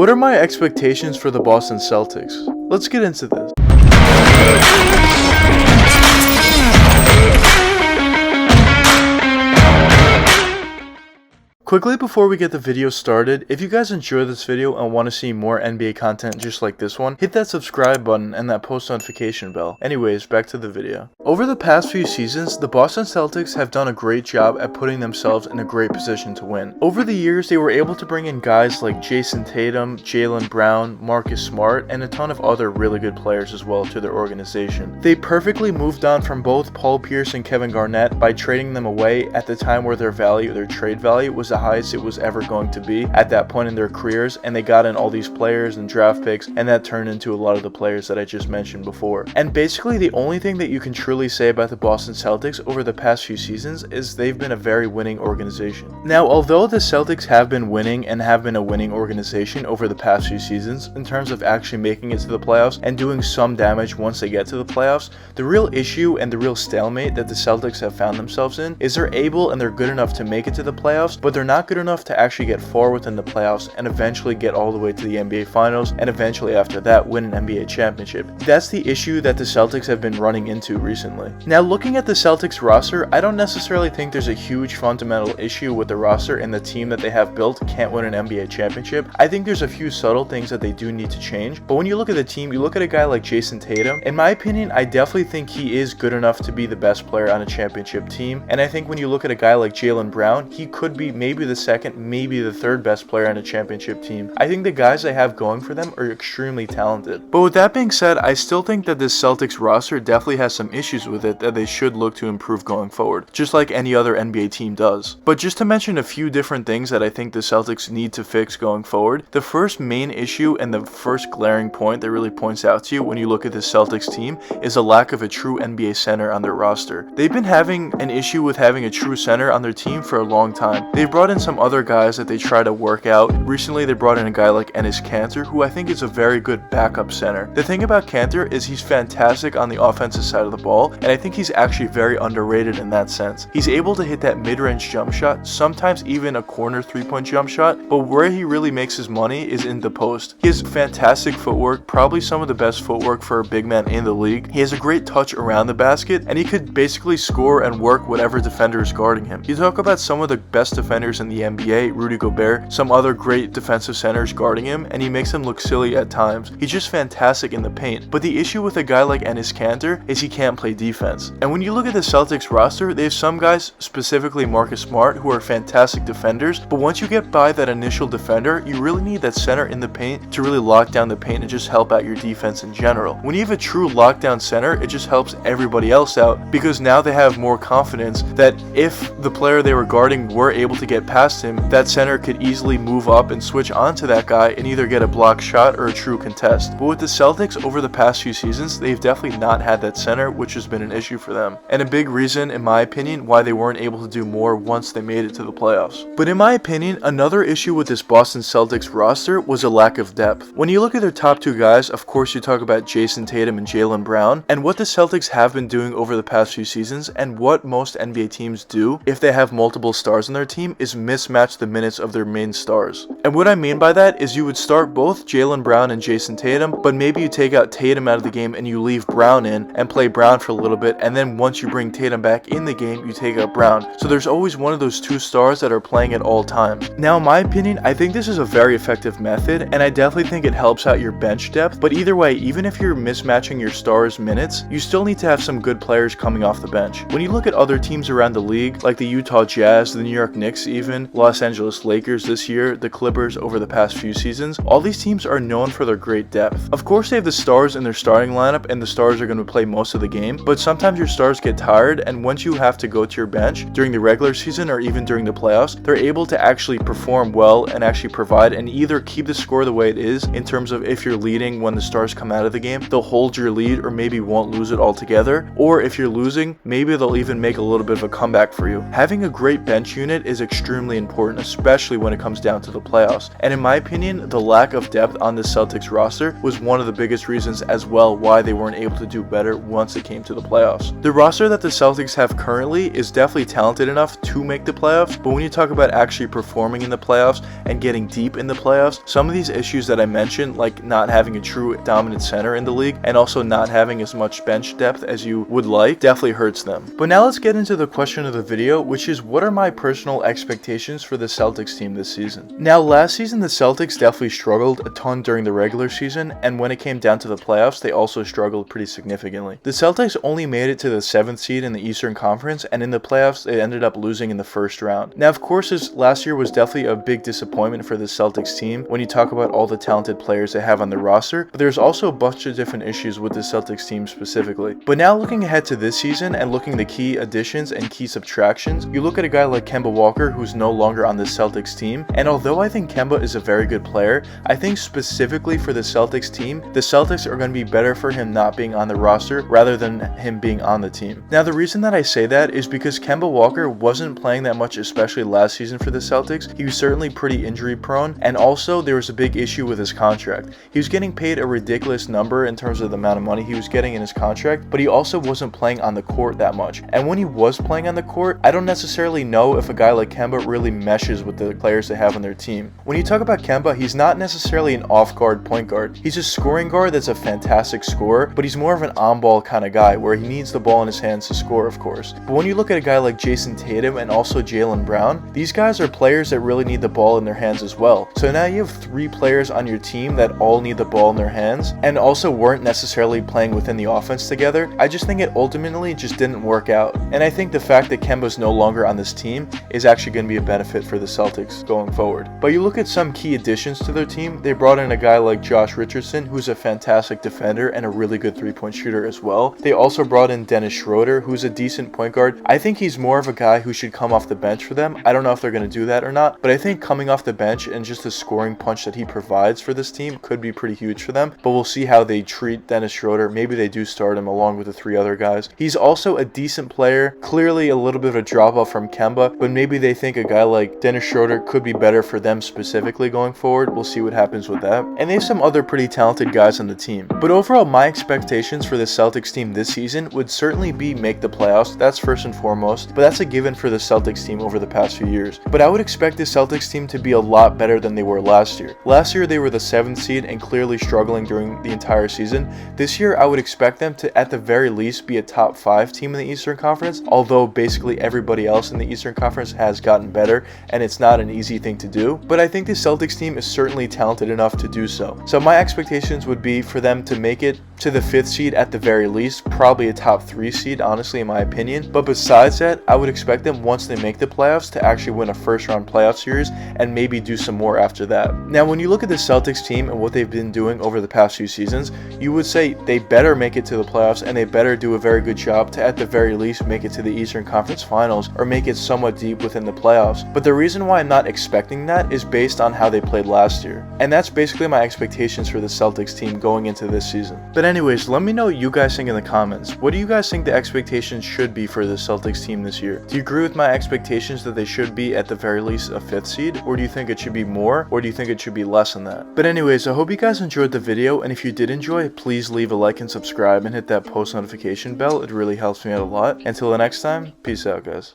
What are my expectations for the Boston Celtics? Let's get into this. Quickly before we get the video started, if you guys enjoy this video and want to see more NBA content just like this one, hit that subscribe button and that post notification bell. Anyways, back to the video. Over the past few seasons, the Boston Celtics have done a great job at putting themselves in a great position to win. Over the years, they were able to bring in guys like Jason Tatum, Jaylen Brown, Marcus Smart, and a ton of other really good players as well to their organization. They perfectly moved on from both Paul Pierce and Kevin Garnett by trading them away at the time where their trade value was the highest it was ever going to be at that point in their careers, and they got in all these players and draft picks, and that turned into a lot of the players that I just mentioned before. And basically the only thing that you can truly say about the Boston Celtics over the past few seasons is they've been a very winning organization. Now, although the Celtics have been winning and have been a winning organization over the past few seasons in terms of actually making it to the playoffs and doing some damage once they get to the playoffs, the real issue and the real stalemate that the Celtics have found themselves in is they're able and they're good enough to make it to the playoffs, but they're not good enough to actually get far within the playoffs and eventually get all the way to the NBA Finals, and eventually after that win an NBA championship. That's the issue that the Celtics have been running into recently. Now, looking at the Celtics roster, I don't necessarily think there's a huge fundamental issue with the roster and the team that they have built can't win an NBA championship. I think there's a few subtle things that they do need to change, but when you look at the team, you look at a guy like Jason Tatum, in my opinion, I definitely think he is good enough to be the best player on a championship team, and I think when you look at a guy like Jaylen Brown, he could be maybe the second, maybe the third best player on a championship team. I think the guys they have going for them are extremely talented. But with that being said, I still think that this Celtics roster definitely has some issues with it that they should look to improve going forward, just like any other NBA team does. But just to mention a few different things that I think the Celtics need to fix going forward, the first main issue and the first glaring point that really points out to you when you look at the Celtics team is a lack of a true NBA center on their roster. They've been having an issue with having a true center on their team for a long time. They've brought in some other guys that they try to work out. Recently they brought in a guy like Ennis Kanter, who I think is a very good backup center. The thing about Kanter is he's fantastic on the offensive side of the ball, and I think he's actually very underrated in that sense. He's able to hit that mid-range jump shot, sometimes even a corner three-point jump shot, but where he really makes his money is in the post. He has fantastic footwork, probably some of the best footwork for a big man in the league. He has a great touch around the basket, and he could basically score and work whatever defender is guarding him. You talk about some of the best defenders in the NBA, Rudy Gobert, some other great defensive centers guarding him, and he makes him look silly at times. He's just fantastic in the paint. But the issue with a guy like Ennis Kanter is he can't play defense. And when you look at the Celtics roster, they have some guys, specifically Marcus Smart, who are fantastic defenders, but once you get by that initial defender, you really need that center in the paint to really lock down the paint and just help out your defense in general. When you have a true lockdown center, it just helps everybody else out because now they have more confidence that if the player they were guarding were able to get past him, that center could easily move up and switch onto that guy and either get a block shot or a true contest. But with the Celtics over the past few seasons, they've definitely not had that center, which has been an issue for them, and a big reason in my opinion why they weren't able to do more once they made it to the playoffs. But in my opinion, another issue with this Boston Celtics roster was a lack of depth. When you look at their top two guys, of course you talk about Jason Tatum and Jaylen Brown, and what the Celtics have been doing over the past few seasons and what most NBA teams do if they have multiple stars on their team is mismatch the minutes of their main stars. And what I mean by that is you would start both Jaylen Brown and Jason Tatum, but maybe you take out Tatum out of the game and you leave Brown in and play Brown for a little bit, and then once you bring Tatum back in the game, you take out Brown. So there's always one of those two stars that are playing at all times. Now, in my opinion, I think this is a very effective method, and I definitely think it helps out your bench depth, but either way, even if you're mismatching your stars' minutes, you still need to have some good players coming off the bench. When you look at other teams around the league, like the Utah Jazz, the New York Knicks even, Los Angeles Lakers this year, the Clippers over the past few seasons, all these teams are known for their great depth. Of course, they have the stars in their starting lineup, and the stars are going to play most of the game, but sometimes your stars get tired, and once you have to go to your bench during the regular season or even during the playoffs, they're able to actually perform well and actually provide and either keep the score the way it is in terms of if you're leading when the stars come out of the game, they'll hold your lead or maybe won't lose it altogether, or if you're losing, maybe they'll even make a little bit of a comeback for you. Having a great bench unit is extremely extremely important, especially when it comes down to the playoffs. And in my opinion, the lack of depth on the Celtics roster was one of the biggest reasons as well why they weren't able to do better once it came to the playoffs. The roster that the Celtics have currently is definitely talented enough to make the playoffs, but when you talk about actually performing in the playoffs and getting deep in the playoffs, some of these issues that I mentioned, like not having a true dominant center in the league and also not having as much bench depth as you would like, definitely hurts them. But now let's get into the question of the video, which is what are my personal expectations for the Celtics team this season? Now last season the Celtics definitely struggled a ton during the regular season, and when it came down to the playoffs they also struggled pretty significantly. The Celtics only made it to the 7th seed in the Eastern Conference, and in the playoffs they ended up losing in the first round. Now of course this last year was definitely a big disappointment for the Celtics team when you talk about all the talented players they have on the roster, but there's also a bunch of different issues with the Celtics team specifically. But now looking ahead to this season and looking at the key additions and key subtractions, you look at a guy like Kemba Walker who's no longer on the Celtics team, and although I think Kemba is a very good player, I think specifically for the Celtics team, the Celtics are going to be better for him not being on the roster rather than him being on the team. Now the reason that I say that is because Kemba Walker wasn't playing that much, especially last season for the Celtics. He was certainly pretty injury prone, and also there was a big issue with his contract. He was getting paid a ridiculous number in terms of the amount of money he was getting in his contract, but he also wasn't playing on the court that much. And when he was playing on the court, I don't necessarily know if a guy like Kemba really meshes with the players they have on their team. When you talk about Kemba, he's not necessarily an off-guard point guard. He's a scoring guard that's a fantastic scorer, but he's more of an on-ball kind of guy where he needs the ball in his hands to score, of course. But when you look at a guy like Jason Tatum and also Jaylen Brown, these guys are players that really need the ball in their hands as well. So now you have 3 players on your team that all need the ball in their hands and also weren't necessarily playing within the offense together. I just think it ultimately just didn't work out. And I think the fact that Kemba's no longer on this team is actually going to be a benefit for the Celtics going forward. But you look at some key additions to their team, they brought in a guy like Josh Richardson, who's a fantastic defender and a really good 3-point shooter as well. They also brought in Dennis Schroeder, who's a decent point guard. I think he's more of a guy who should come off the bench for them. I don't know if they're going to do that or not, but I think coming off the bench and just the scoring punch that he provides for this team could be pretty huge for them. But we'll see how they treat Dennis Schroeder. Maybe they do start him along with the 3 other guys. He's also a decent player, clearly a little bit of a drop off from Kemba, but maybe they think a guy like Dennis Schroeder could be better for them specifically going forward. We'll see what happens with that. And they have some other pretty talented guys on the team. But overall, my expectations for the Celtics team this season would certainly be make the playoffs. That's first and foremost, but that's a given for the Celtics team over the past few years. But I would expect the Celtics team to be a lot better than they were last year. Last year they were the 7th seed and clearly struggling during the entire season. This year I would expect them to at the very least be a top 5 team in the Eastern Conference, although basically everybody else in the Eastern Conference has gotten better and it's not an easy thing to do. But I think the Celtics team is certainly talented enough to do so. So my expectations would be for them to make it to the 5th seed at the very least, probably a top 3 seed honestly in my opinion. But besides that, I would expect them once they make the playoffs to actually win a first round playoff series and maybe do some more after that. Now when you look at the Celtics team and what they've been doing over the past few seasons, you would say they better make it to the playoffs and they better do a very good job to at the very least make it to the Eastern Conference Finals or make it somewhat deep within the playoffs. But the reason why I'm not expecting that is based on how they played last year. And that's basically my expectations for the Celtics team going into this season. But anyways, let me know what you guys think in the comments. What do you guys think the expectations should be for the Celtics team this year? Do you agree with my expectations that they should be at the very least a 5th seed? Or do you think it should be more? Or do you think it should be less than that? But anyways, I hope you guys enjoyed the video, and if you did enjoy, please leave a like and subscribe and hit that post notification bell. It really helps me out a lot. Until the next time, peace out guys.